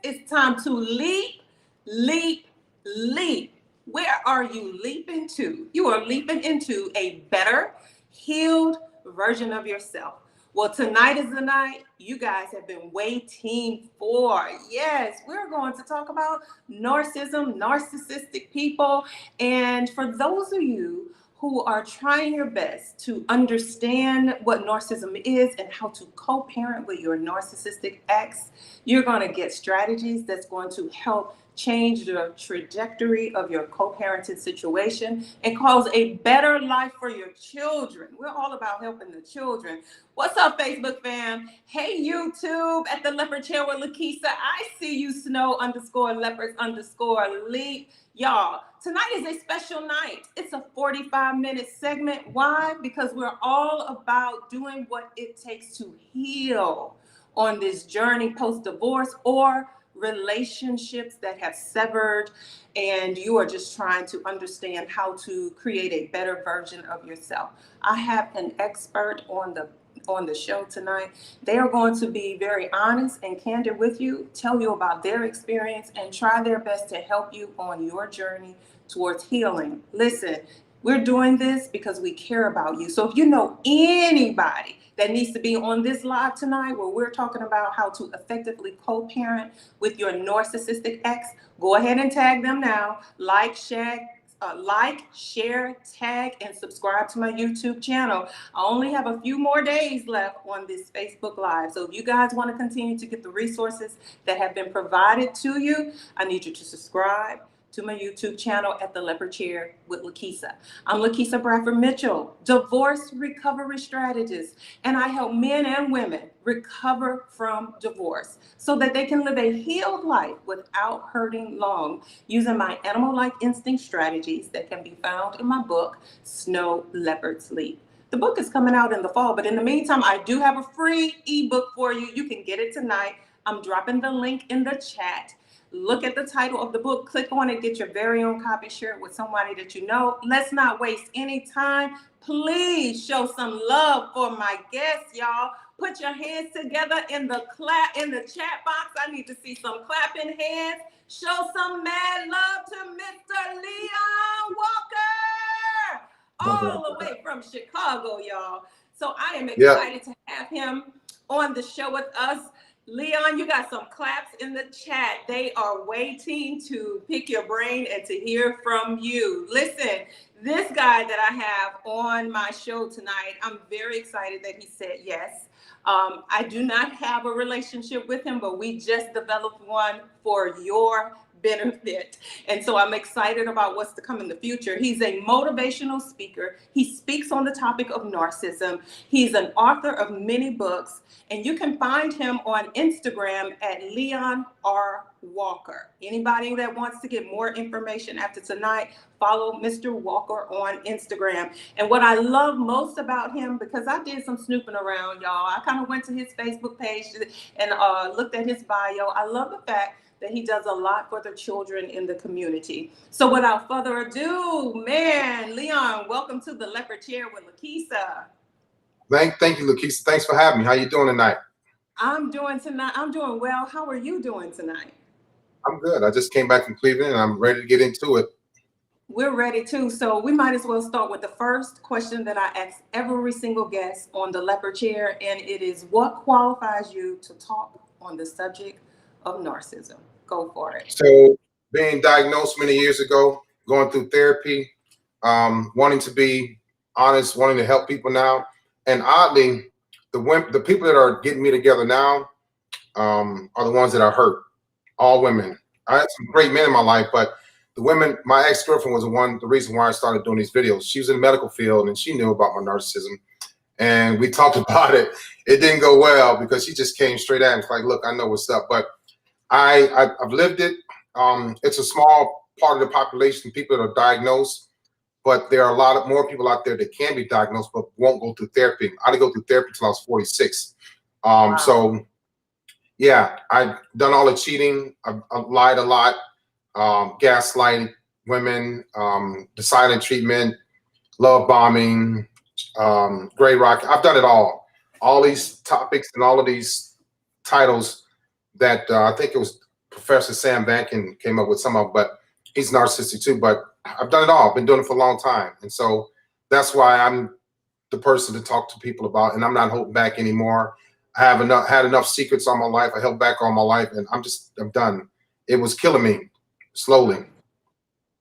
It's time to leap, leap, leap. Where are you leaping to? You are leaping into a better, healed version of yourself. Well, tonight is the night you guys have been waiting for. Yes, we're going to talk about narcissism, narcissistic people. And for those of you who are trying your best to understand what narcissism is and how to co-parent with your narcissistic ex, you're going to get strategies that's going to help change the trajectory of your co-parenting situation and cause a better life for your children. We're all about helping the children. What's up, Facebook fam? Hey, YouTube at the Leopard Chair with Lakeisha. I see you, Snow_Leopards_Leap. Y'all, tonight is a special night. It's a 45-minute segment. Why? Because we're all about doing what it takes to heal on this journey post-divorce or relationships that have severed, and you are just trying to understand how to create a better version of yourself. I have an expert on the show tonight. They are going to be very honest and candid with you, tell you about their experience, and try their best to help you on your journey towards healing. Listen, we're doing this because we care about you. So if you know anybody that needs to be on this live tonight where we're talking about how to effectively co-parent with your narcissistic ex, go ahead and tag them now. Like, share, tag, and subscribe to my YouTube channel. I only have a few more days left on this Facebook Live. So if you guys want to continue to get the resources that have been provided to you, I need you to subscribe to my YouTube channel at the Leopard Chair with Lakeisha. I'm Lakeisha Bradford Mitchell, divorce recovery strategist, and I help men and women recover from divorce so that they can live a healed life without hurting long, using my animal-like instinct strategies that can be found in my book, Snow Leopards Leap. The book is coming out in the fall, but in the meantime, I do have a free ebook for you. You can get it tonight. I'm dropping the link in the chat. Look at the title of the book, click on it, get your very own copy, share it with somebody that you know. Let's not waste any time. Please show some love for my guests, y'all. Put your hands together in the chat box. I need to see some clapping hands. Show some mad love to Mr. Leon Walker, all the way from Chicago, y'all. So I am excited to have him on the show with us. Leon, you got some claps in the chat. They are waiting to pick your brain and to hear from you. Listen, this guy that I have on my show tonight, I'm very excited that he said yes. I do not have a relationship with him, but we just developed one for your benefit. And so I'm excited about what's to come in the future. He's a motivational speaker. He speaks on the topic of narcissism. He's an author of many books, and you can find him on Instagram at Leon R. Walker. Anybody that wants to get more information after tonight, follow Mr. Walker on Instagram. And what I love most about him, because I did some snooping around, y'all, I kind of went to his Facebook page and looked at his bio. I love the fact that he does a lot for the children in the community. So without further ado, man, Leon, welcome to the Leopard Chair with Lakeisha. Thank you, Lakeisha. Thanks for having me. How you doing tonight? I'm doing well. How are you doing tonight? I'm good. I just came back from Cleveland and I'm ready to get into it. We're ready too. So we might as well start with the first question that I ask every single guest on the Leopard Chair, and it is, what qualifies you to talk on the subject of narcissism? Go for it. So being diagnosed many years ago, going through therapy, wanting to be honest, wanting to help people now. And oddly, the people that are getting me together now are the ones that are hurt. All women. I had some great men in my life, but the women, my ex-girlfriend was the reason why I started doing these videos. She was in the medical field and she knew about my narcissism. And we talked about it. It didn't go well because she just came straight at me. It's like, look, I know what's up, but I've lived it. It's a small part of the population, people that are diagnosed, but there are a lot of more people out there that can be diagnosed but won't go through therapy. I didn't go through therapy until I was 46. Wow. So yeah, I've done all the cheating. I've lied a lot, gaslighted women, the silent treatment, love bombing, gray rock. I've done it all. All these topics and all of these titles that I think it was Professor Sam Bankin came up with some of them, but he's narcissistic too. But I've done it all. I've been doing it for a long time. And so that's why I'm the person to talk to people about, and I'm not holding back anymore. I have had enough secrets all my life. I held back all my life, and I'm done. It was killing me slowly.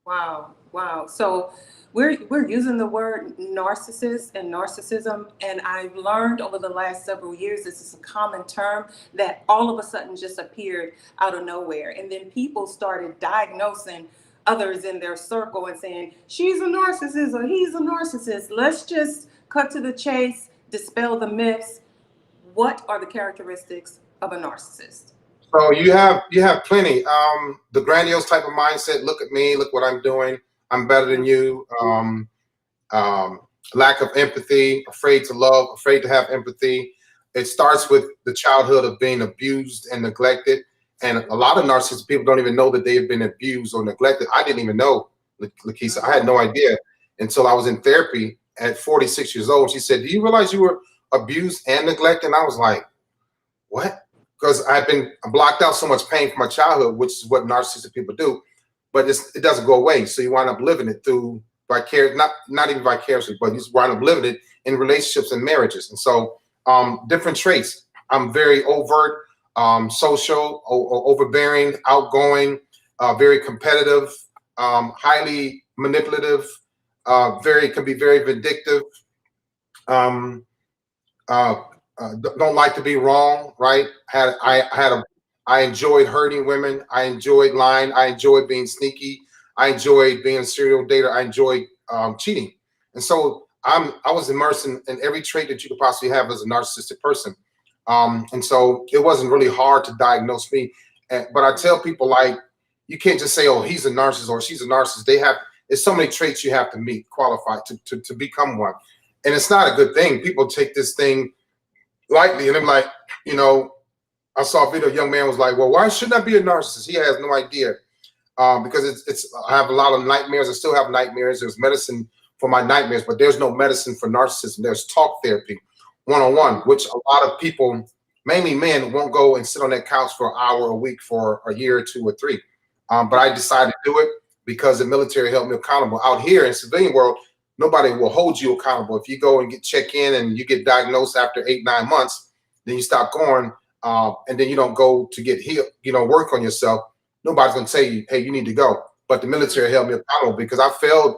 Wow. Wow. So we're using the word narcissist and narcissism, and I've learned over the last several years this is a common term that all of a sudden just appeared out of nowhere, and then people started diagnosing others in their circle and saying she's a narcissist or he's a narcissist. Let's just cut to the chase, dispel the myths. What are the characteristics of a narcissist? So you have plenty. The grandiose type of mindset. Look at me. Look what I'm doing. I'm better than you. Lack of empathy. Afraid to love. Afraid to have empathy. It starts with the childhood of being abused and neglected. And a lot of narcissistic people don't even know that they've been abused or neglected. I didn't even know, Lakeisha. I had no idea until I was in therapy at 46 years old. She said, "Do you realize you were abused and neglected?" And I was like, "What?" Because I've been blocked out so much pain from my childhood, which is what narcissistic people do, but it doesn't go away. So you wind up living it through vicarious, not even vicariously, but you just wind up living it in relationships and marriages. And so different traits. I'm very overt, social, overbearing, outgoing, very competitive, highly manipulative, can be very vindictive. Um, don't like to be wrong, right? I enjoyed hurting women. I enjoyed lying. I enjoyed being sneaky. I enjoyed being a serial dater. I enjoyed cheating. And so I was immersed in every trait that you could possibly have as a narcissistic person. And so it wasn't really hard to diagnose me. But I tell people, like, you can't just say, oh, he's a narcissist or she's a narcissist. There's so many traits you have to meet, qualify to become one. And it's not a good thing. People take this thing lightly, and I'm like, I saw a video, a young man was like, well, why shouldn't I be a narcissist? He has no idea. Because I have a lot of nightmares. I still have nightmares. There's medicine for my nightmares, but there's no medicine for narcissism. There's talk therapy, one-on-one, which a lot of people, mainly men, won't go and sit on that couch for an hour a week for a year or 2 or 3. But I decided to do it because the military held me accountable. Out here in civilian world, nobody will hold you accountable. If you go and check in and you get diagnosed after 8-9 months, then you stop going, and then you don't go to get healed, work on yourself. Nobody's going to tell you, hey, you need to go. But the military held me accountable because I failed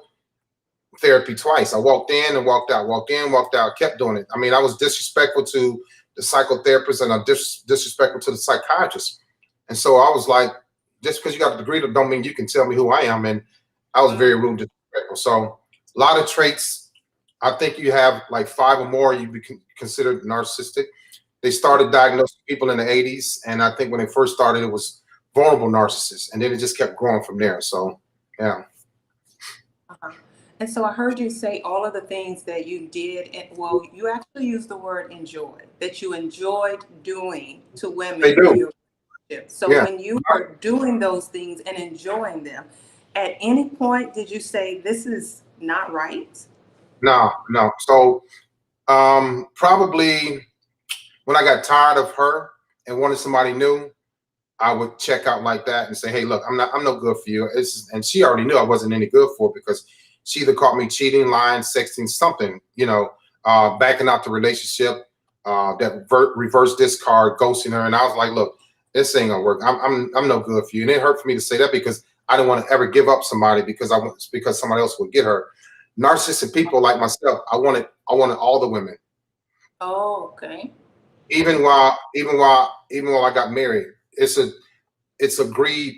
therapy twice. I walked in and walked out, walked in, walked out, kept doing it. I mean, I was disrespectful to the psychotherapist and I'm disrespectful to the psychiatrist. And so I was like, just because you got a degree don't mean you can tell me who I am. And I was very rude and disrespectful. So a lot of traits. I think you have like 5 or more you be considered narcissistic. They started diagnosing people in the 80s. And I think when they first started, it was vulnerable narcissists. And then it just kept growing from there. So, yeah. And so I heard you say all of the things that you did. And, well, you actually used the word enjoy, that you enjoyed doing to women. They do. So when you were doing those things and enjoying them, at any point did you say this is not right? No. So probably when I got tired of her and wanted somebody new, I would check out like that and say, hey, look, I'm no good for you. And she already knew I wasn't any good for it because she either caught me cheating, lying, sexting, something, backing out the relationship, that reverse discard, ghosting her. And I was like, look, this ain't gonna work. I'm no good for you. And it hurt for me to say that because I didn't want to ever give up somebody because somebody else would get her. Narcissistic people like myself, I wanted all the women. Oh, okay. Even while I got married, it's a greed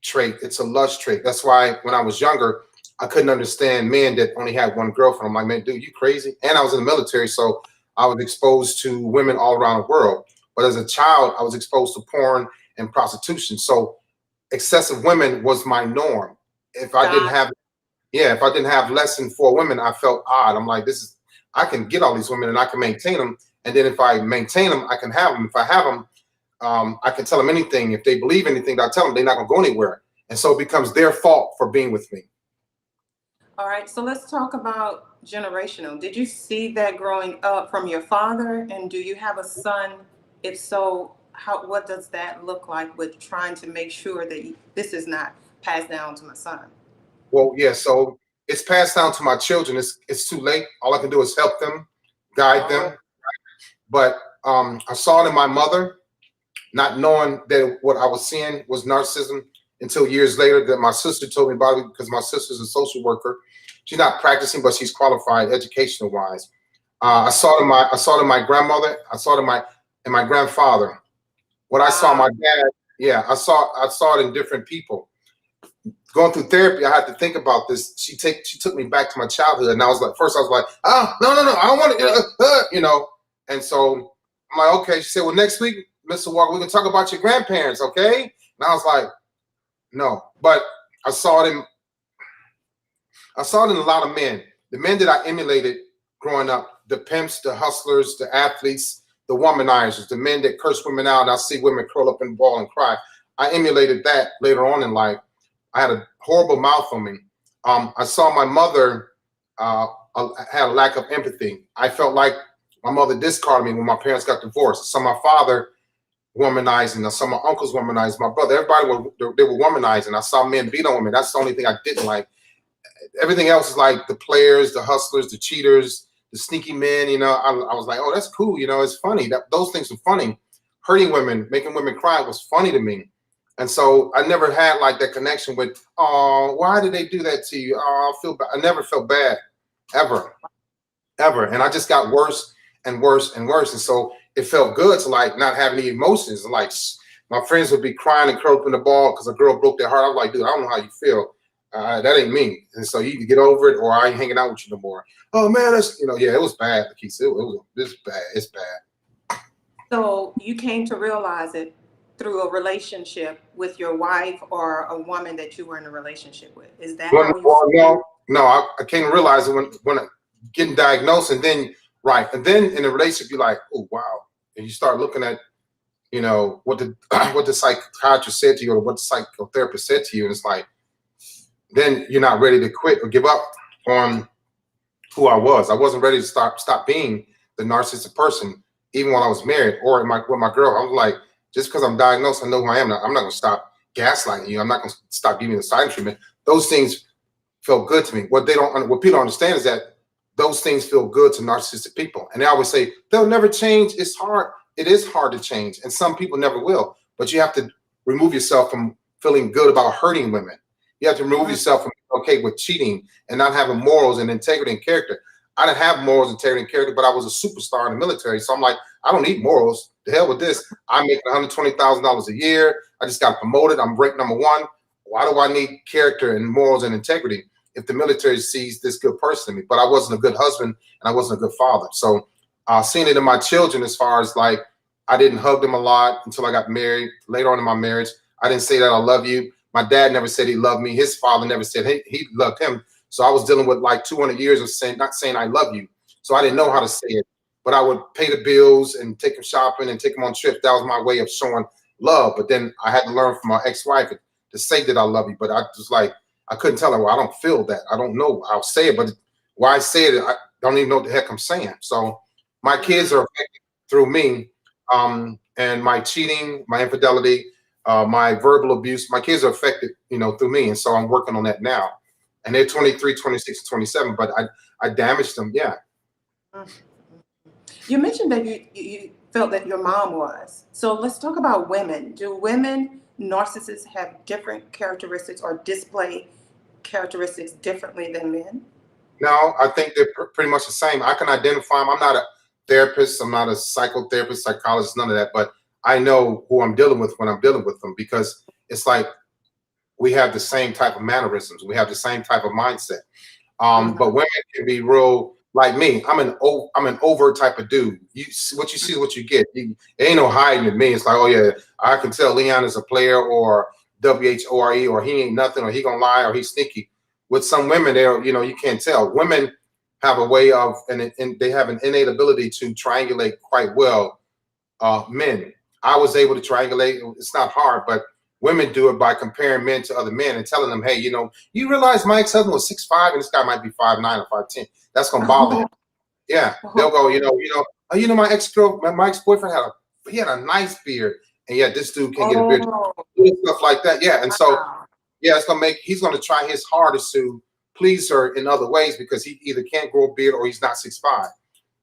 trait. It's a lust trait. That's why when I was younger, I couldn't understand men that only had one girlfriend. I'm like, man, dude, you crazy? And I was in the military, so I was exposed to women all around the world. But as a child, I was exposed to porn and prostitution. So excessive women was my norm. If I didn't have less than 4 women, I felt odd. I'm like, I can get all these women and I can maintain them. And then if I maintain them, I can have them. If I have them, I can tell them anything. If they believe anything that I tell them, they're not gonna go anywhere. And so it becomes their fault for being with me. All right, so let's talk about generational. Did you see that growing up from your father? And do you have a son? If so, what does that look like with trying to make sure that this is not passed down to my son? Well, yeah, so it's passed down to my children. It's too late. All I can do is help them, guide them. But I saw it in my mother, not knowing that what I was seeing was narcissism until years later that my sister told me about it, because my sister's a social worker. She's not practicing, but she's qualified educational wise. I saw it in my grandmother. I saw it in my grandfather. What I saw my dad, yeah, I saw it in different people. Going through therapy, I had to think about this. She took me back to my childhood, and I was like, oh, no, I don't want to, you know. And so I'm like, okay. She said, well, next week, Mr. Walker, we can talk about your grandparents, okay? And I was like, no. But I saw it in a lot of men. The men that I emulated growing up, the pimps, the hustlers, the athletes, the womanizers, the men that curse women out. And I see women curl up and bawl and cry. I emulated that later on in life. I had a horrible mouth on me. I saw my mother had a lack of empathy. I felt like my mother discarded me when my parents got divorced. I saw my father womanizing. I saw my uncles womanizing. My brother, everybody they were womanizing. I saw men beat on women. That's the only thing I didn't like. Everything else is like the players, the hustlers, the cheaters, the sneaky men. You know, I was like, oh, that's cool. You know, it's funny. Those things are funny. Hurting women, making women cry was funny to me. And so I never had like that connection with, oh, why did they do that to you? Oh, I feel bad. I never felt bad, ever. And I just got worse and worse and worse. And so it felt good to like not have any emotions. Like my friends would be crying and curl up in the ball because a girl broke their heart. I was like, dude, I don't know how you feel. That ain't me. And so you either get over it or I ain't hanging out with you no more. Oh man, that's, you know, yeah, it was bad. It's bad. It's bad. So you came to realize it through a relationship with your wife or a woman that you were in a relationship with. Is that how you? No, I came to realize it when I getting diagnosed, and then and then in a relationship you're like, oh wow, and you start looking at, you know, what the psychiatrist said to you or what the psychotherapist said to you, and it's like, then you're not ready to quit or give up on who I was. I wasn't ready to stop being the narcissistic person, even when I was married or with my girl. I was like, just because I'm diagnosed, I know who I am. I'm not going to stop gaslighting you. I'm not going to stop giving you the silent treatment. Those things felt good to me. What people don't understand is that those things feel good to narcissistic people. And they always say, they'll never change. It's hard. It is hard to change. And some people never will. But you have to remove yourself from feeling good about hurting women. You have to remove yourself from being okay with cheating and not having morals and integrity and character. I didn't have morals, integrity, and character, but I was a superstar in the military. So I'm like, I don't need morals. The hell with this. I'm making $120,000 a year. I just got promoted. I'm ranked #1. Why do I need character and morals and integrity if the military sees this good person in me? But I wasn't a good husband and I wasn't a good father. So seeing it in my children, as far as like, I didn't hug them a lot until I got married. Later on in my marriage, I didn't say that I love you. My dad never said he loved me. His father never said he loved him. So I was dealing with like 200 years of not saying I love you. So I didn't know how to say it, but I would pay the bills and take them shopping and take them on trips. That was my way of showing love. But then I had to learn from my ex-wife to say that I love you. But I just like, I couldn't tell her, well, I don't feel that. I don't know. I'll say it, but why I say it, I don't even know what the heck I'm saying. So my kids are affected through me, and my cheating, my infidelity, my verbal abuse. My kids are affected, you know, through me. And so I'm working on that now. And they're 23, 26, and 27, but I damaged them. Yeah. You mentioned that you felt that your mom was. So let's talk about women. Do women narcissists have different characteristics or display characteristics differently than men? No, I think they're pretty much the same. I can identify them. I'm not a therapist. I'm not a psychotherapist, psychologist, none of that. But I know who I'm dealing with when I'm dealing with them, because it's like we have the same type of mannerisms. We have the same type of mindset. But women can be real like me. I'm an overt type of dude. What you see is what you get. There ain't no hiding in me. It's like, oh yeah, I can tell Leon is a player or WHORE, or he ain't nothing, or he gonna lie, or he's sneaky. With some women, they're, you know, you can't tell. Women have a way of, and they have an innate ability to triangulate quite well. Men, I was able to triangulate. It's not hard, but women do it by comparing men to other men and telling them, hey, you know, you realize my ex-husband was 6'5" and this guy might be 5'9" or 5'10". That's gonna bother him. Yeah, they'll go, you know, my ex-boyfriend had a nice beard and yet this dude can't get a beer, Oh, stuff like that. Yeah, and so wow. yeah, he's gonna try his hardest to please her in other ways because he either can't grow a beard or he's not 6'5".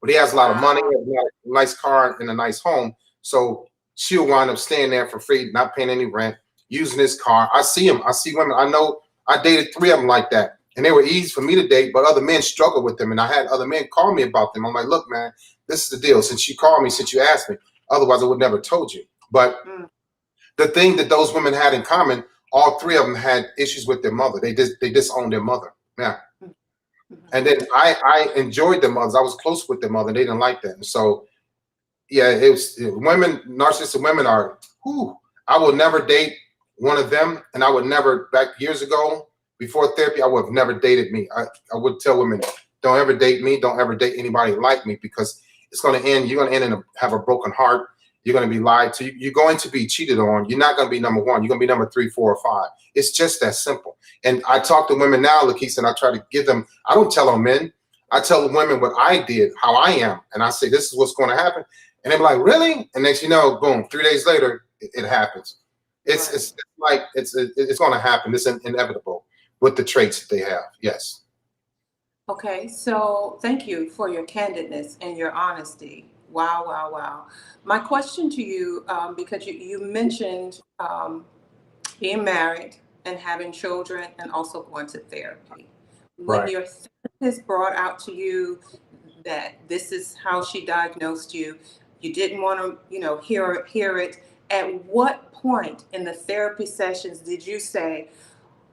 But he has a lot of money, Wow. he has a nice car, and a nice home. So she'll wind up staying there for free, not paying any rent, using his car. I see him. I see women. I know I dated 3 of them like that. And they were easy for me to date, but other men struggle with them. And I had other men call me about them. I'm like, look, man, this is the deal. Since you called me, since you asked me, otherwise I would never told you. But the thing that those women had in common, all 3 of them had issues with their mother. They disowned their mother. Yeah. And then I enjoyed their mothers. I was close with their mother. They didn't like that. And so, yeah, women, narcissistic women are, I will never date one of them. And I would never, back years ago, before therapy, I would have never dated me. I would tell women, don't ever date me. Don't ever date anybody like me, because it's going to end. You're going to end and have a broken heart. You're going to be lied to. You're going to be cheated on. You're not going to be number 1. You're going to be number 3, 4, or 5. It's just that simple. And I talk to women now, Lakeisha, and I try to give them, I don't tell them men. I tell the women what I did, how I am. And I say, this is what's going to happen. And they're like, really? And next you know, boom, 3 days later, it happens. It's going to happen. It's inevitable with the traits that they have. Yes. Okay, so thank you for your candidness and your honesty. Wow, wow, wow. My question to you, because you mentioned being married and having children and also going to therapy. When Right. your therapist brought out to you that this is how she diagnosed you, you didn't want to, hear it. At what point in the therapy sessions did you say,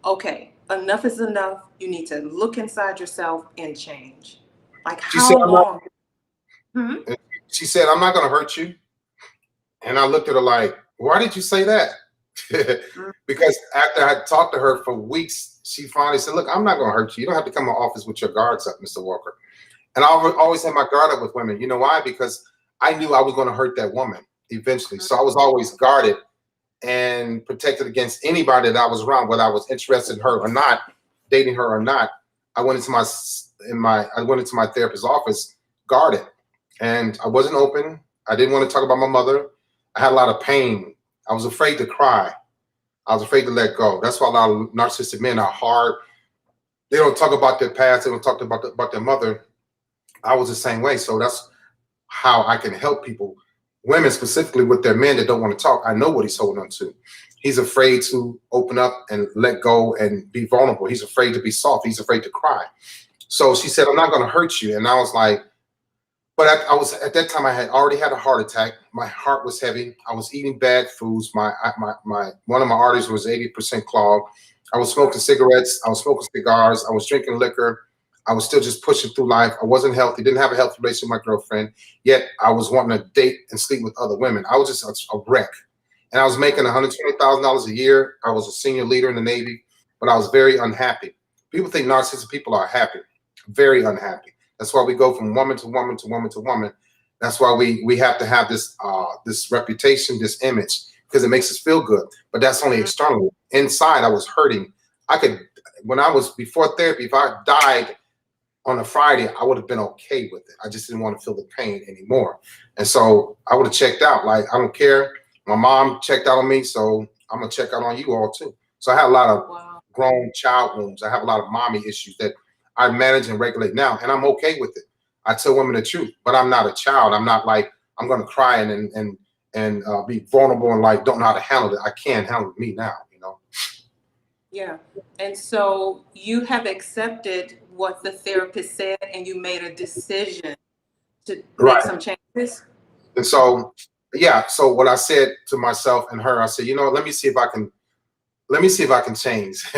okay, enough is enough. You need to look inside yourself and change? Like She said, how long? she said, I'm not going to hurt you. And I looked at her like, why did you say that? Because after I talked to her for weeks, she finally said, look, I'm not going to hurt you. You don't have to come to my office with your guards up, Mr. Walker. And I always had my guard up with women. You know why? Because I knew I was going to hurt that woman eventually. So I was always guarded and protected against anybody that I was around, whether I was interested in her or not, dating her or not. I went into my therapist's office guarded, and I wasn't open. I didn't want to talk about my mother. I had a lot of pain. I was afraid to cry. I was afraid to let go. That's why a lot of narcissistic men are hard. They don't talk about their past. They don't talk about their mother. I was the same way. So that's how I can help people, women specifically, with their men that don't want to talk. I know what he's holding on to. He's afraid to open up and let go and be vulnerable. He's afraid to be soft. He's afraid to cry. So she said, I'm not going to hurt you. And I was like, but I was, at that time, I had already had a heart attack. My heart was heavy. I was eating bad foods. One of my arteries was 80% clogged. I was smoking cigarettes. I was smoking cigars. I was drinking liquor. I was still just pushing through life. I wasn't healthy. Didn't have a healthy relationship with my girlfriend. Yet I was wanting to date and sleep with other women. I was just a wreck. And I was making $120,000 a year. I was a senior leader in the Navy, but I was very unhappy. People think narcissistic people are happy. Very unhappy. That's why we go from woman to woman to woman to woman. That's why we have to have this this reputation, this image, because it makes us feel good. But that's only externally. Inside, I was hurting. When I was before therapy, if I died on a Friday, I would have been okay with it. I just didn't want to feel the pain anymore. And so I would have checked out. Like, I don't care. My mom checked out on me, so I'm going to check out on you all too. So I had a lot of grown child wounds. I have a lot of mommy issues that I manage and regulate now, and I'm okay with it. I tell women the truth, but I'm not a child. I'm not like, I'm going to cry and be vulnerable and like don't know how to handle it. I can't handle me now, you know? Yeah. And so you have accepted what the therapist said and you made a decision to make some changes. And so, yeah. So what I said to myself and her, I said, you know, let me see if I can change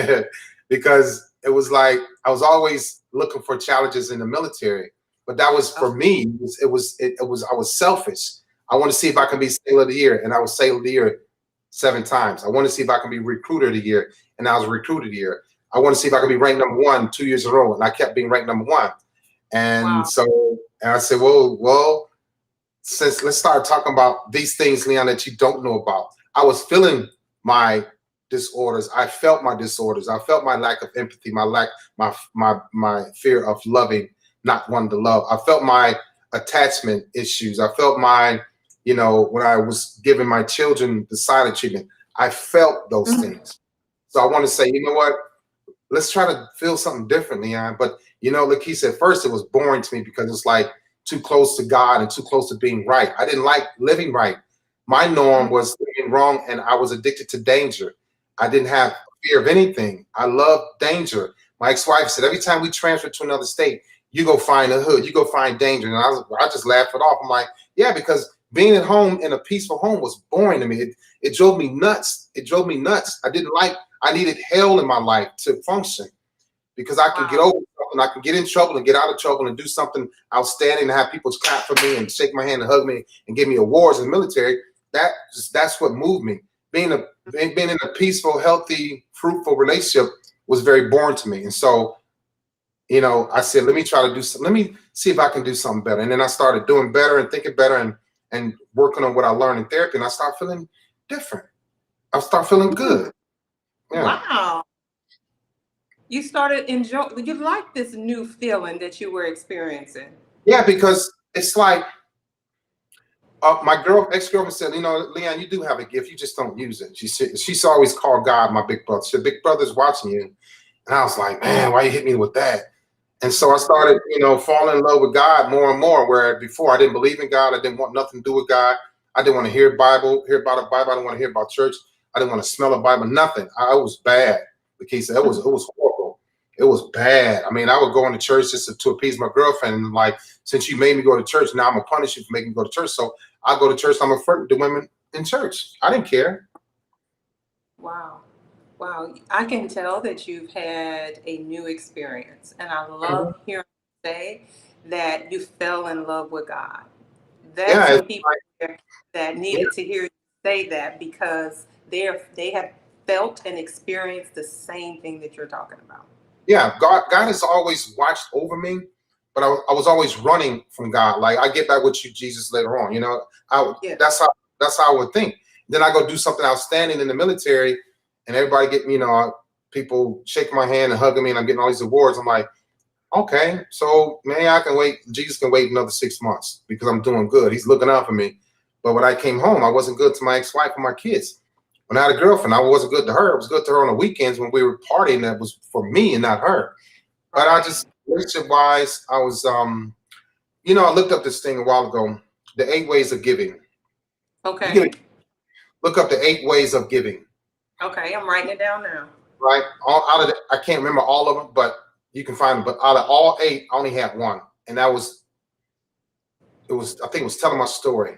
because it was like, I was always looking for challenges in the military, but that was for me. I was selfish. I want to see if I can be Sailor of the Year, and I was Sailor of the Year 7 times. I want to see if I can be Recruiter of the Year, and I was Recruiter of the Year. I want to see if I can be ranked number 1 2 years in a row, and I kept being ranked number 1. And so, and I said, well, let's start talking about these things, Leon, that you don't know about. I was feeling my disorders. I felt my disorders. I felt my lack of empathy, my fear of loving, not wanting to love. I felt my attachment issues. I felt my you know, when I was giving my children the silent treatment. I felt those things. So I want to say, you know what? Let's try to feel something different, Leon. But, you know, like he said, first it was boring to me because it's like too close to God and too close to being right. I didn't like living right. My norm was living wrong, and I was addicted to danger. I didn't have fear of anything. I loved danger. My ex-wife said, every time we transfer to another state, you go find a hood, you go find danger. And I just laughed it off. I'm like, yeah, because being at home in a peaceful home was boring to me. It drove me nuts. It drove me nuts. I needed hell in my life to function, because I can get over something, I can get in trouble and get out of trouble and do something outstanding and have people clap for me and shake my hand and hug me and give me awards in the military. That's what moved me. Being in a peaceful, healthy, fruitful relationship was very boring to me. And so, you know, I said, let me try to do something. Let me see if I can do something better. And then I started doing better and thinking better and working on what I learned in therapy. And I started feeling different. I started feeling good. Yeah. Wow. You started enjoying, you liked this new feeling that you were experiencing. Yeah, because it's like, my ex-girlfriend said, you know, Leon, you do have a gift. You just don't use it. She said, she's always called God my big brother. She said, big brother's watching you. And I was like, man, why you hit me with that? And so I started, you know, falling in love with God more and more, where before I didn't believe in God. I didn't want nothing to do with God. I didn't want to hear about the Bible. I didn't want to hear about church. I didn't want to smell the Bible, nothing. I was bad. The case, it was horrible. It was bad. I mean, I would go into church just to appease my girlfriend. And like, since you made me go to church, now I'm going to punish you for making me go to church. So I go to church. I'm a flirt with the women in church. I didn't care. Wow. Wow. I can tell that you've had a new experience. And I love hearing you say that you fell in love with God. There's some people that needed to hear you say that, because they have felt and experienced the same thing that you're talking about. Yeah, God has always watched over me, but I was always running from God. Like, I get back with you, Jesus, later on. You know, that's how I would think. Then I go do something outstanding in the military, and everybody get me, you know, people shaking my hand and hugging me, and I'm getting all these awards. I'm like, okay, so maybe I can wait. Jesus can wait another 6 months because I'm doing good. He's looking out for me. But when I came home, I wasn't good to my ex-wife and my kids. When I had a girlfriend, I wasn't good to her. It was good to her on the weekends when we were partying. That was for me and not her. But I just, relationship-wise, I was, you know, I looked up this thing a while ago, the 8 ways of giving. Okay. Look up the 8 ways of giving. Okay, I'm writing it down now. Right? I can't remember all of them, but you can find them. But out of all 8, I only had one. And that was, I think it was telling my story.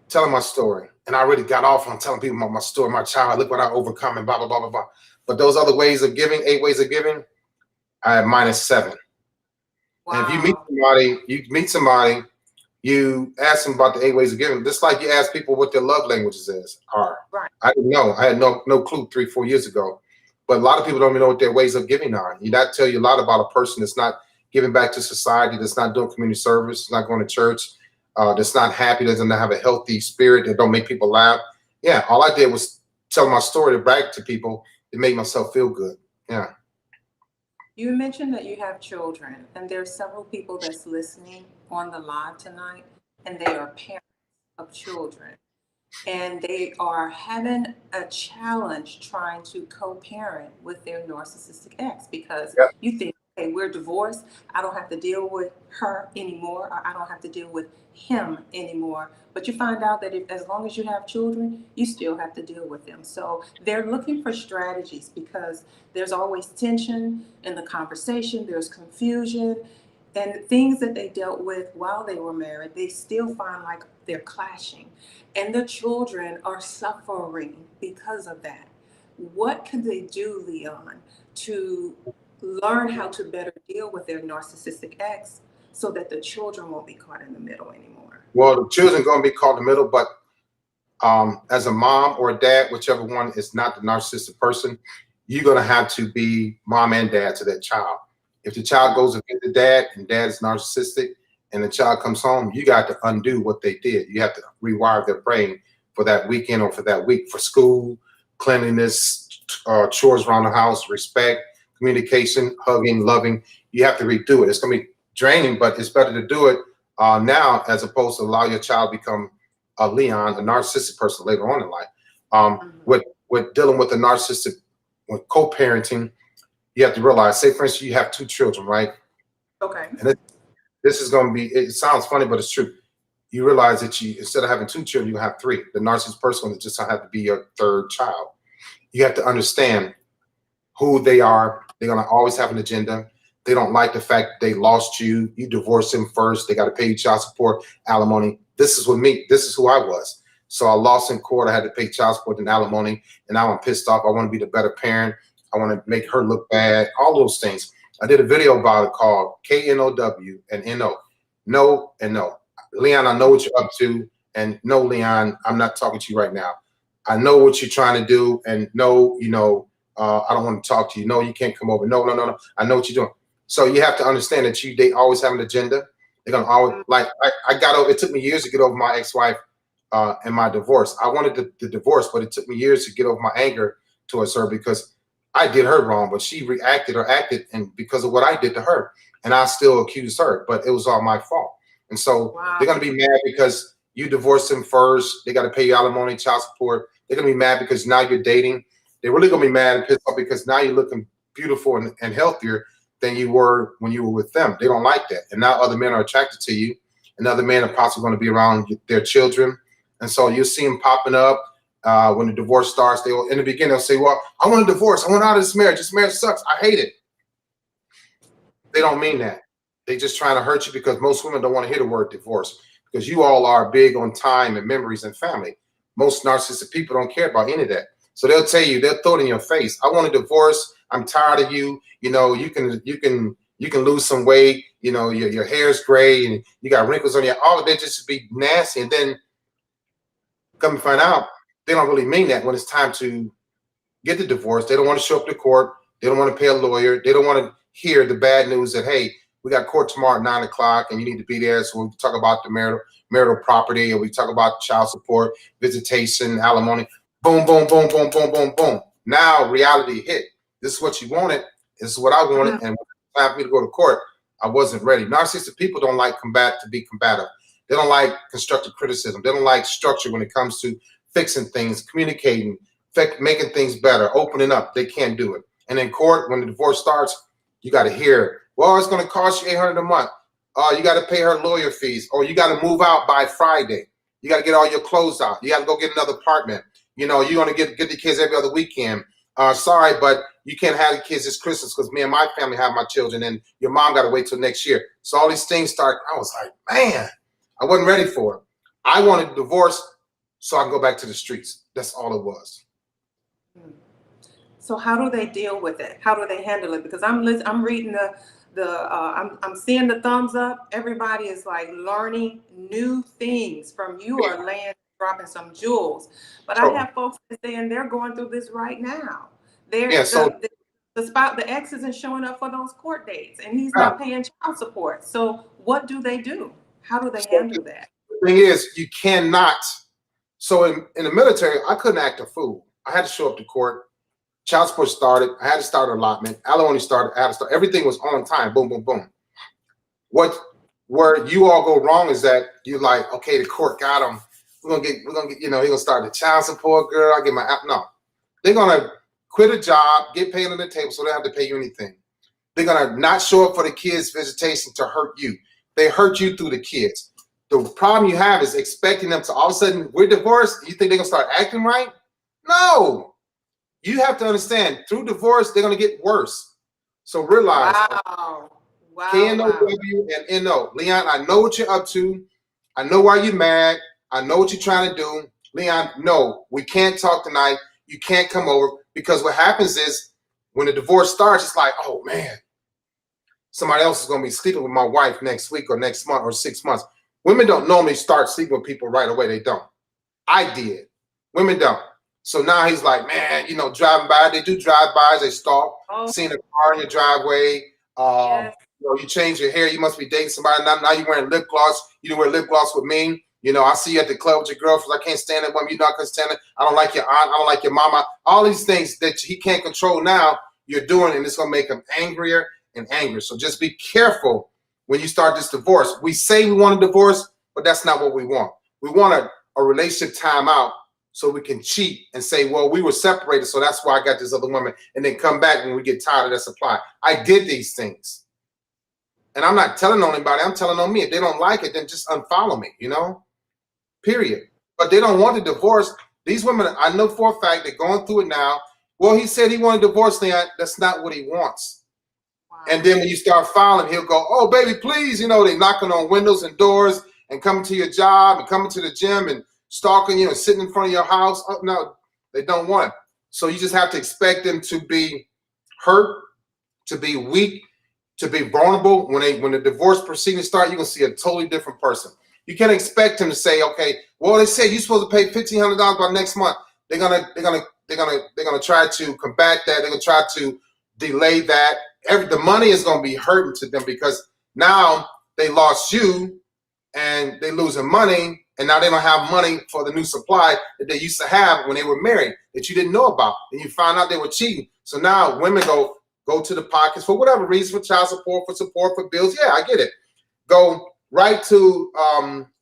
Telling my story. And I really got off on telling people about my story, my child, look what I overcome, and blah, blah, blah, blah, blah. But those other ways of giving, 8 ways of giving, I had -7. Wow. And if you meet somebody, you ask them about the 8 ways of giving, just like you ask people what their love languages are. Right. I didn't know. I had no clue 3-4 years ago. But a lot of people don't even know what their ways of giving are. That tell you a lot about a person that's not giving back to society, that's not doing community service, not going to church, that's not happy, doesn't have a healthy spirit, that don't make people laugh. Yeah, all I did was tell my story to brag to people. It made myself feel good. Yeah. You mentioned that you have children, and there are several people that's listening on the live tonight, and they are parents of children, and they are having a challenge trying to co-parent with their narcissistic ex, because you think, okay, we're divorced, I don't have to deal with her anymore, or I don't have to deal with him anymore. But you find out that as long as you have children, you still have to deal with them. So they're looking for strategies, because there's always tension in the conversation, there's confusion, and things that they dealt with while they were married, they still find like they're clashing. And the children are suffering because of that. What can they do, Leon, to learn how to better deal with their narcissistic ex so that the children won't be caught in the middle anymore? Well, the children are going to be caught in the middle, but as a mom or a dad, whichever one is not the narcissistic person, you're going to have to be mom and dad to that child. If the child goes to get the dad and dad is narcissistic and the child comes home, you got to undo what they did. You have to rewire their brain for that weekend or for that week, for school, cleanliness, chores around the house, respect, communication, hugging, loving. You have to redo it. It's going to be draining, but it's better to do it now, as opposed to allow your child to become a Leon, a narcissistic person later on in life. With dealing with the narcissistic, with co-parenting, you have to realize, say for instance, you have 2 children, right? Okay. And this is going to be, it sounds funny, but it's true. You realize that you, instead of having 2 children, you have 3. The narcissist person will just have to be your 3rd child. You have to understand who they are. They're going to always have an agenda. They don't like the fact they lost you. You divorced them first. They got to pay you child support, alimony. This is with me. This is who I was. So I lost in court. I had to pay child support and alimony. And now I'm pissed off. I want to be the better parent. I want to make her look bad. All those things. I did a video about it called KNOW and NO. No and no. Leon, I know what you're up to. And no, Leon, I'm not talking to you right now. I know what you're trying to do. And no, you know, I don't want to talk to you. No, you can't come over. No, no, no, no. I know what you're doing. So you have to understand that they always have an agenda. They're gonna always, like, I got over. It took me years to get over my ex-wife and my divorce. I wanted the divorce, but it took me years to get over my anger towards her because I did her wrong, but she reacted or acted and because of what I did to her, and I still accused her, but it was all my fault. And so they're gonna be mad because you divorced them first. They got to pay you alimony, child support. They're gonna be mad because now you're dating. They're really gonna be mad and pissed off because now you're looking beautiful and healthier than you were when you were with them. They don't like that. And now other men are attracted to you, and other men are possibly going to be around their children. And so you see them popping up when the divorce starts. They will, in the beginning, they'll say, well, I want a divorce. I want out of this marriage. This marriage sucks. I hate it. They don't mean that. They just trying to hurt you because most women don't want to hear the word divorce because you all are big on time and memories and family. Most narcissistic people don't care about any of that. So they'll tell you, they'll throw it in your face. I want a divorce. I'm tired of you. You know, you can lose some weight. You know, your hair's gray and you got wrinkles on your. All of that just be nasty. And then come and find out they don't really mean that when it's time to get the divorce. They don't want to show up to court. They don't want to pay a lawyer. They don't want to hear the bad news that, hey, we got court tomorrow at 9 o'clock and you need to be there. So we talk about the marital property, or we talk about child support, visitation, alimony. Boom, boom, boom, boom, boom, boom, boom. Now reality hit. This is what you wanted. This is what I wanted. And when it was time for me to go to court, I wasn't ready. Narcissistic people don't like to be combative. They don't like constructive criticism. They don't like structure when it comes to fixing things, communicating, making things better, opening up. They can't do it. And in court, when the divorce starts, you got to hear, well, it's going to cost you $800 a month. You got to pay her lawyer fees, or you got to move out by Friday. You got to get all your clothes out. You got to go get another apartment. You know, you're going to get the kids every other weekend. Sorry, but you can't have the kids this Christmas because me and my family have my children, and your mom got to wait till next year. So all these things start. I was like, man, I wasn't ready for it. I wanted a divorce so I can go back to the streets. That's all it was. So how do they deal with it? How do they handle it? Because I'm reading I'm seeing the thumbs up. Everybody is like learning new things from you, or dropping some jewels. But I have folks saying they're going through this right now. The ex isn't showing up for those court dates, and he's not paying child support. So what do they do? How do they handle that? The thing is, you cannot. So in the military, I couldn't act a fool. I had to show up to court. Child support started. I had to start allotment. Alimony started. I had to start. Everything was on time. Boom, boom, boom. Where you all go wrong is that you're like, okay, the court got him. We're gonna get, you know, he's gonna start the child support, girl. I get my no. They're gonna quit a job, get paid on the table, so they don't have to pay you anything. They're gonna not show up for the kids' visitation to hurt you. They hurt you through the kids. The problem you have is expecting them to all of a sudden, we're divorced. You think they're gonna start acting right? No. You have to understand, through divorce, they're gonna get worse. So realize, KNOW and NO. Leon, I know what you're up to. I know why you're mad. I know what you're trying to do. Leon, no, we can't talk tonight. You can't come over, because what happens is when the divorce starts, it's like, oh man, somebody else is going to be sleeping with my wife next week or next month or 6 months. Women don't normally start sleeping with people right away. They don't. I did. Women don't. So now he's like, man, you know, driving by. They do drive-bys. They stop, seeing a car in your driveway. Yes. You know, you change your hair. You must be dating somebody. Now you're wearing lip gloss. You didn't wear lip gloss with me. You know, I see you at the club with your girlfriends. I can't stand that woman. You're not going to stand it. I don't like your aunt. I don't like your mama. All these things that he can't control now, you're doing, and it's going to make him angrier and angrier. So just be careful when you start this divorce. We say we want a divorce, but that's not what we want. We want a relationship timeout so we can cheat and say, well, we were separated, so that's why I got this other woman, and then come back when we get tired of that supply. I did these things. And I'm not telling on anybody, I'm telling on me. If they don't like it, then just unfollow me, you know? Period. But they don't want a divorce. These women, I know for a fact, they're going through it now. Well, he said he wanted a divorce, Leon. That's not what he wants. Wow. And then when you start filing, he'll go, oh, baby, please. You know, they knocking on windows and doors and coming to your job and coming to the gym and stalking you and sitting in front of your house. Oh, no, they don't want it. So you just have to expect them to be hurt, to be weak, to be vulnerable. When the divorce proceedings start, you're gonna see a totally different person. You can't expect them to say, okay, well, they say you're supposed to pay $1,500 by next month. They're gonna try to combat that. They're gonna try to delay that. The money is gonna be hurting to them because now they lost you and they're losing money, and now they don't have money for the new supply that they used to have when they were married that you didn't know about, and you found out they were cheating. So now women go to the pockets for whatever reason, for child support, for bills. Yeah, I get it. Go right to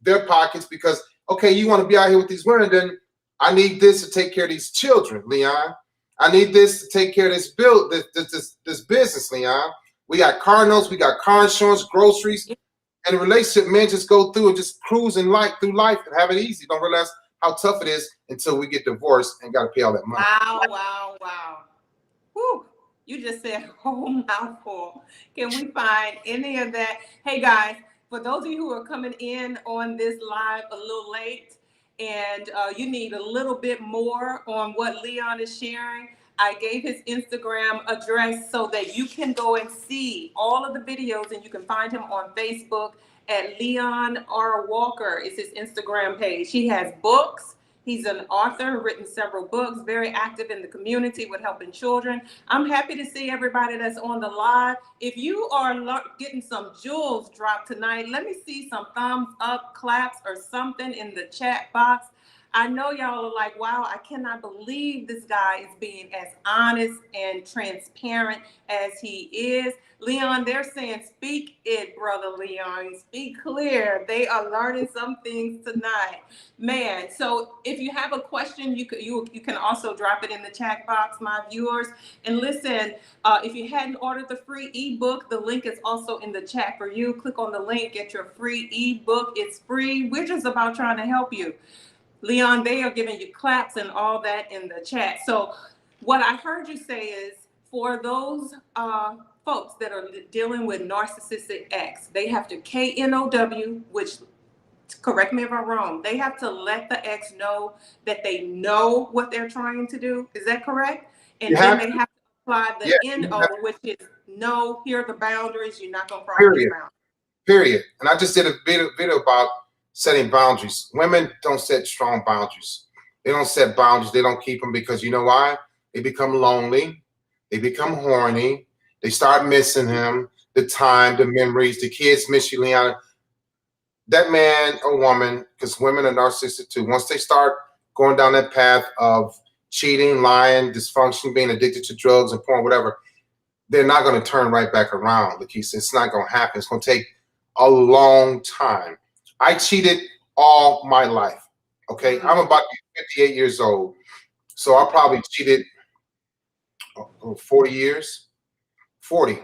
their pockets because, okay, you want to be out here with these women, then I need this to take care of these children, Leon. I need this to take care of this bill, this business, Leon. We got car notes, we got car insurance, groceries, and a relationship, men just go through and just cruise through life and have it easy. Don't realize how tough it is until we get divorced and got to pay all that money. Wow. Whew. You just said a whole mouthful. Can we find any of that? Hey, guys, for those of you who are coming in on this live a little late and you need a little bit more on what Leon is sharing, I gave his Instagram address so that you can go and see all of the videos, and you can find him on Facebook at Leon R. Walker is his Instagram page. He has books. He's an author, written several books, very active in the community with helping children. I'm happy to see everybody that's on the live. If you are getting some jewels dropped tonight, let me see some thumbs up, claps, or something in the chat box. I know y'all are like, wow, I cannot believe this guy is being as honest and transparent as he is. Leon, they're saying, speak it, brother Leon. Speak clear. They are learning some things tonight. Man, so if you have a question, you can also drop it in the chat box, my viewers. And listen, if you hadn't ordered the free ebook, the link is also in the chat for you. Click on the link, get your free ebook. It's free. We're just about trying to help you. Leon, they are giving you claps and all that in the chat. So what I heard you say is, for those folks that are dealing with narcissistic ex, they have to KNOW, which, correct me if I'm wrong, they have to let the ex know that they know what they're trying to do. Is that correct? And then they have to apply the NO, which is no, here are the boundaries. You're not going to cross these boundaries. Period. And I just did a video about setting boundaries. Women don't set strong boundaries. They don't set boundaries. They don't keep them because you know why? They become lonely. They become horny. They start missing him, the time, the memories. The kids miss you, Leon. That man or woman, because women are narcissistic too, once they start going down that path of cheating, lying, dysfunction, being addicted to drugs and porn, whatever, they're not going to turn right back around. Lakeisha, it's not going to happen. It's going to take a long time. I cheated all my life. Okay, I'm about to be 58 years old, so I probably cheated 40 years. 40.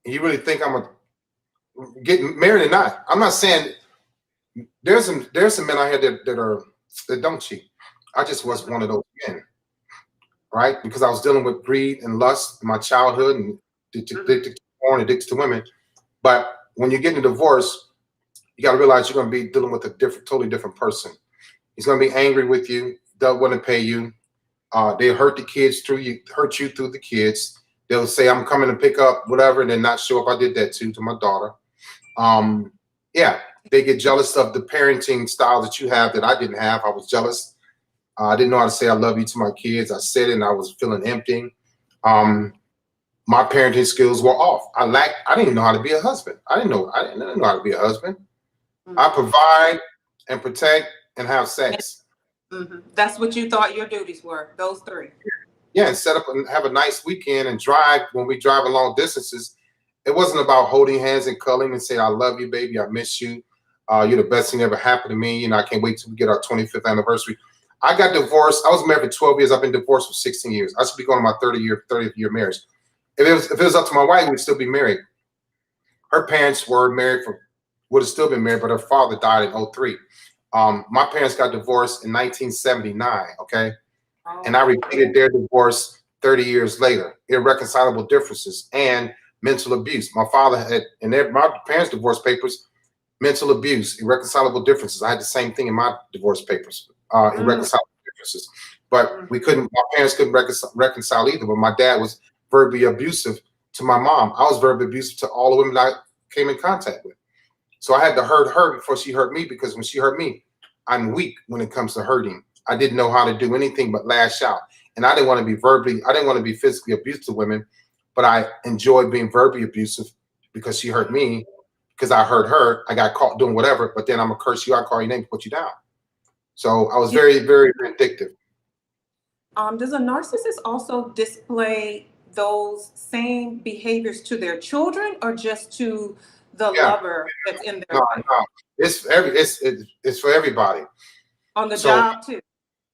And you really think I'm getting married or not? I'm not saying there's some men out here that don't cheat. I just was one of those men, right? Because I was dealing with greed and lust in my childhood and addicted to porn, addicted to women. But when you get in a divorce, you got to realize you're going to be dealing with a totally different person. He's going to be angry with you. They'll want to pay you. They'll hurt the kids through you, hurt you through the kids. They'll say, I'm coming to pick up whatever, and then not show up. I did that too to my daughter. Yeah, they get jealous of the parenting style that you have that I didn't have. I was jealous. I didn't know how to say I love you to my kids. I said it and I was feeling empty. My parenting skills were off. I didn't even know how to be a husband. I didn't know how to be a husband. I provide and protect and have sex. That's what you thought your duties were, those three. Yeah, and set up and have a nice weekend and drive when we drive long distances. It wasn't about holding hands and cuddling and saying, I love you, baby. I miss you. You're the best thing that ever happened to me. I can't wait till we get our 25th anniversary. I got divorced. I was married for 12 years. I've been divorced for 16 years. I should be going to my 30th year marriage. If it was up to my wife, we'd still be married. Her parents were married would have still been married, but her father died in 2003. My parents got divorced in 1979. Okay. And I repeated their divorce 30 years later. Irreconcilable differences and mental abuse. My father had, in my parents' divorce papers, mental abuse, irreconcilable differences. I had the same thing in my divorce papers, irreconcilable differences. But my parents couldn't reconcile either. But my dad was verbally abusive to my mom. I was verbally abusive to all the women I came in contact with. So I had to hurt her before she hurt me, because when she hurt me, I'm weak when it comes to hurting. I didn't know how to do anything but lash out. And I didn't want to be physically abusive to women, but I enjoyed being verbally abusive because she hurt me, because I hurt her. I got caught doing whatever, but then I'm gonna curse you, I call your name, put you down. So I was very, very vindictive. Does a narcissist also display those same behaviors to their children, or just to the lover that's in their life? No. It's for everybody. On the job too.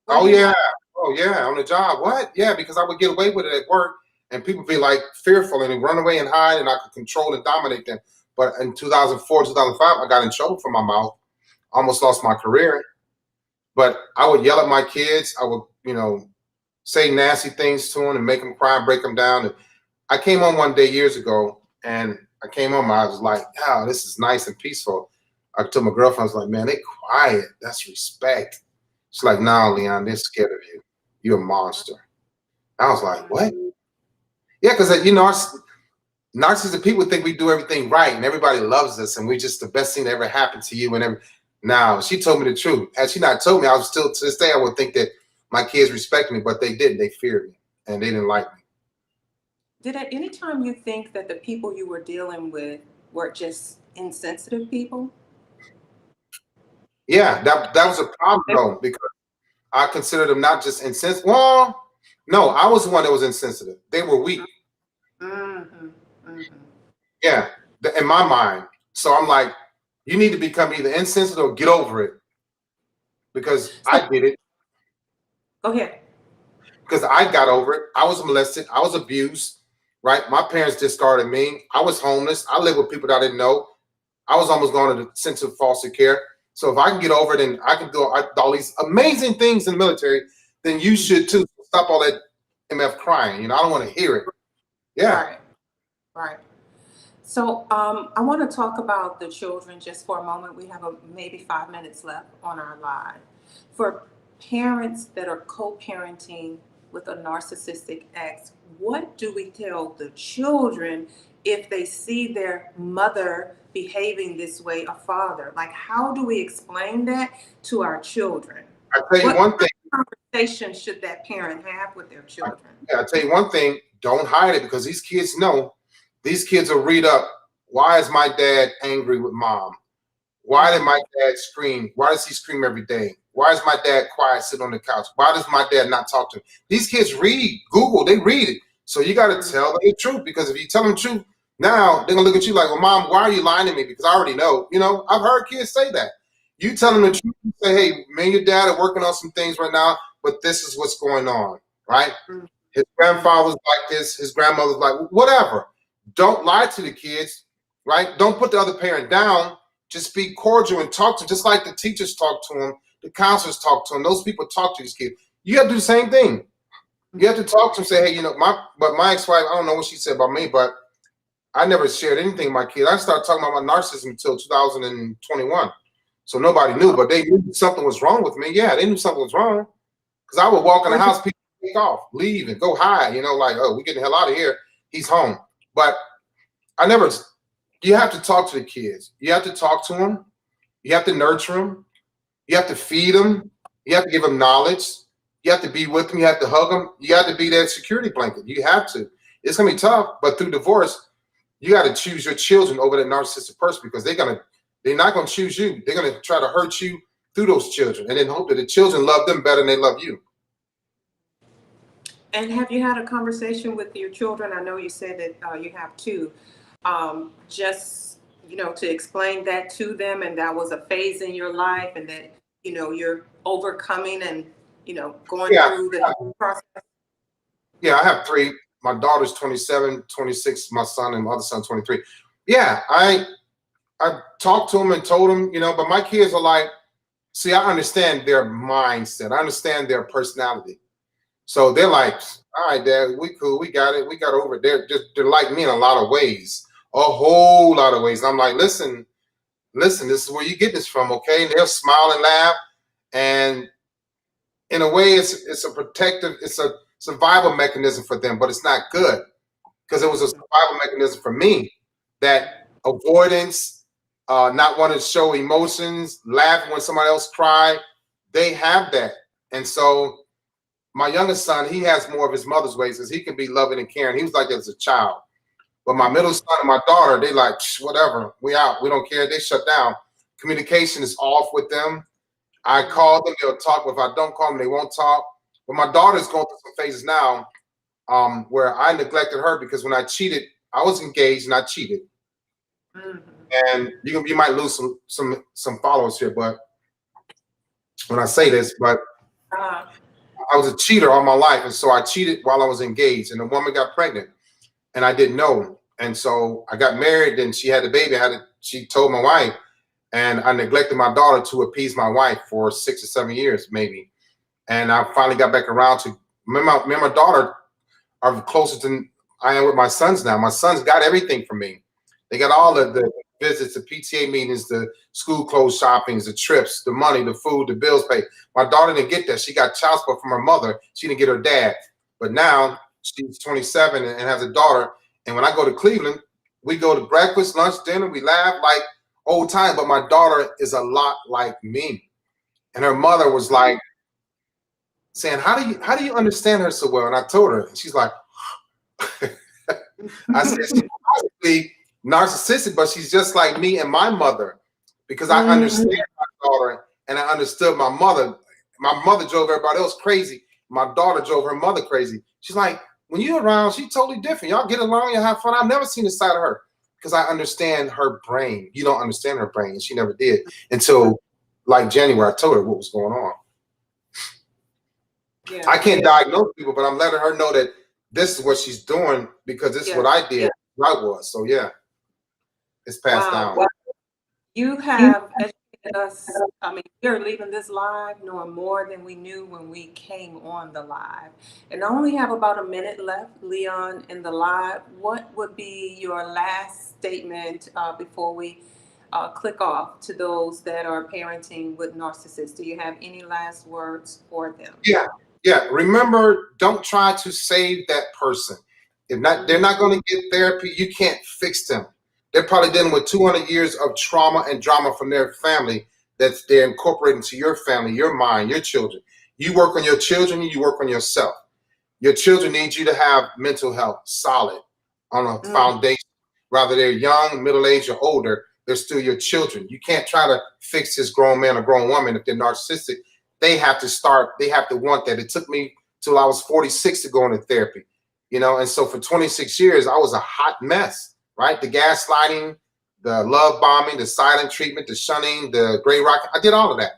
Oh yeah, on the job. What? Yeah, because I would get away with it at work, and people be like fearful and run away and hide, and I could control and dominate them. But in 2004, 2005, I got in trouble for my mouth. Almost lost my career. But I would yell at my kids. I would, say nasty things to them and make them cry and break them down. And I came home one day years ago, and I came home. I was like, "Wow, this is nice and peaceful." I told my girlfriend, I was like, "Man, they quiet. That's respect." She's like, "No, Leon, they're scared of you. You're a monster." I was like, "What?" Yeah, because narcissistic people think we do everything right and everybody loves us and we're just the best thing that ever happened to you. Now, she told me the truth. Had she not told me, I was still, to this day, I would think that my kids respect me, but they didn't. They feared me and they didn't like me. Did at any time you think that the people you were dealing with were just insensitive people? Yeah, that was a problem though, because I considered them not just insensitive. Well, no, I was the one that was insensitive. They were weak. Yeah, in my mind. So I'm like, you need to become either insensitive or get over it, because I did it. Go ahead. Because I got over it. I was molested. I was abused. Right. My parents discarded me. I was homeless. I lived with people that I didn't know. I was almost going to the sense of foster care. So if I can get over it and I can do all these amazing things in the military, then you should too. Stop all that MF crying. I don't want to hear it. Yeah. Right. So I want to talk about the children just for a moment. We have maybe 5 minutes left on our live. For parents that are co-parenting with a narcissistic ex, what do we tell the children if they see their mother behaving this way, a father? Like, how do we explain that to our children? I'll tell you one thing. What conversation should that parent have with their children? I'll tell you one thing. Don't hide it, because these kids know. These kids will read up. Why is my dad angry with mom? Why did my dad scream? Why does he scream every day? Why is my dad quiet, sit on the couch? Why does my dad not talk to him? These kids read, Google, they read it. So you got to tell them the truth, because if you tell them the truth, now they're going to look at you like, well, mom, why are you lying to me? Because I already know. I've heard kids say that. You tell them the truth, you say, hey, me and your dad are working on some things right now, but this is what's going on, right? His grandfather's like this, his grandmother's like, whatever. Don't lie to the kids, right? Don't put the other parent down. Just be cordial and talk to them, just like the teachers talk to them, the counselors talk to them. Those people talk to these kids. You have to do the same thing. You have to talk to them, say, hey, my ex-wife, I don't know what she said about me, but I never shared anything with my kids. I started talking about my narcissism until 2021. So nobody knew, but they knew something was wrong with me. Yeah, they knew something was wrong. Because I would walk in the house, people would take off, leave, and go hide, like, oh, we're getting the hell out of here. He's home. But you have to talk to the kids. You have to talk to them. You have to nurture them. You have to feed them. You have to give them knowledge. You have to be with them. You have to hug them. You have to be that security blanket. You have to. It's going to be tough, but through divorce, you got to choose your children over that narcissistic person, because they're not going to choose you. They're going to try to hurt you through those children, and then hope that the children love them better than they love you. And have you had a conversation with your children? I know you said that you have two. just, to explain that to them, and that was a phase in your life, and that, you're overcoming and, going through the process. Yeah, I have three. My daughter's 27, 26, my son, and my other son 23. Yeah, I talked to him and told him, but my kids are like, see, I understand their mindset. I understand their personality. So they're like, all right, Dad, we cool. We got it. We got over it. They're like me in a lot of ways, a whole lot of ways. And I'm like, listen, this is where you get this from, okay? And they'll smile and laugh. And in a way, it's a protective, it's a survival mechanism for them, but it's not good because it was a survival mechanism for me. That avoidance, not wanting to show emotions, laughing when somebody else cry, they have that. And so my youngest son, he has more of his mother's ways because he can be loving and caring. He was like that as a child. But my middle son and my daughter, they like, whatever, we out. We don't care. They shut down. Communication is off with them. I call them, they'll talk. But if I don't call them, they won't talk. But my daughter's going through some phases now where I neglected her because when I cheated, I was engaged and I cheated. And you might lose some followers here, but when I say this, but I was a cheater all my life. And so I cheated while I was engaged, and the woman got pregnant and I didn't know. And so I got married and she had a baby. She told my wife, and I neglected my daughter to appease my wife for 6 or 7 years, maybe. And I finally got back around to me and my daughter are closer than I am with my sons now. My sons got everything from me. They got all of the visits, the PTA meetings, the school clothes shoppings, the trips, the money, the food, the bills paid. My daughter didn't get that. She got child support from her mother. She didn't get her dad. But now she's 27 and has a daughter. And when I go to Cleveland, we go to breakfast, lunch, dinner. We laugh like old time. But my daughter is a lot like me. And her mother was like saying, how do you understand her so well? And I told her, and she's like, I said, she's possibly narcissistic, but she's just like me and my mother, because I understand my daughter and I understood my mother. My mother drove everybody else crazy. My daughter drove her mother crazy. She's like, when you're around, she's totally different. Y'all get along, you have fun. I've never seen this side of her because I understand her brain. You don't understand her brain. She never did until like January. I told her what was going on. Yeah. I can't diagnose people, but I'm letting her know that this is what she's doing because this is what I did. I was. So yeah, it's passed down. Well, you have educated us. I mean, we're leaving this live knowing more than we knew when we came on the live. And I only have about a minute left, Leon, in the live. What would be your last statement before we click off to those that are parenting with narcissists? Do you have any last words for them? Yeah. Remember, don't try to save that person. If not, they're not going to get therapy. You can't fix them. They're probably dealing with 200 years of trauma and drama from their family that they're incorporating to your family, your mind, your children. You work on your children, you work on yourself. Your children need you to have mental health solid on a foundation. Whether they're young, middle-aged, or older, they're still your children. You can't try to fix this grown man or grown woman if they're narcissistic. They have to want that. It took me till I was 46 to go into therapy, and so for 26 years, I was a hot mess, right? The gaslighting, the love bombing, the silent treatment, the shunning, the gray rock. I did all of that.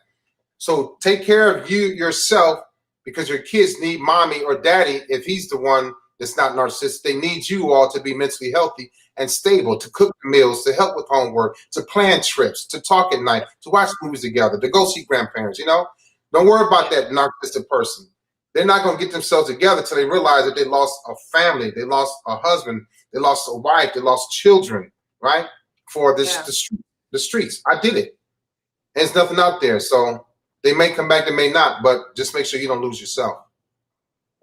So take care of you yourself because your kids need mommy or daddy. If he's the one that's not narcissistic, they need you all to be mentally healthy and stable, to cook meals, to help with homework, to plan trips, to talk at night, to watch movies together, to go see grandparents, Don't worry about that narcissistic person. They're not going to get themselves together until they realize that they lost a family, they lost a husband, they lost a wife, they lost children, right? For the streets. I did it. And there's nothing out there. So they may come back, they may not, but just make sure you don't lose yourself.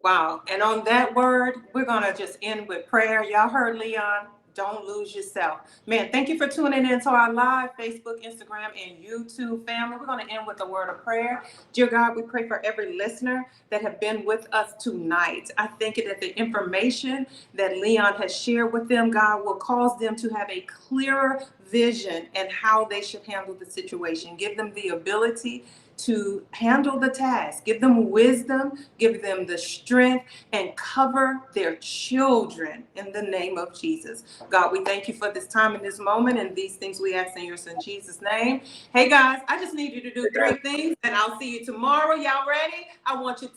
Wow. And on that word, we're going to just end with prayer. Y'all heard Leon. Don't lose yourself. Man, thank you for tuning in to our live Facebook, Instagram, and YouTube family. We're going to end with a word of prayer. Dear God, we pray for every listener that have been with us tonight. I think that the information that Leon has shared with them, God, will cause them to have a clearer vision and how they should handle the situation. Give them the ability to handle the task. Give them wisdom, give them the strength, and cover their children in the name of Jesus. God, we thank you for this time and this moment, and these things we ask in your son Jesus' name. Hey guys, I just need you to do 3 things, and I'll see you tomorrow. Y'all ready? I want you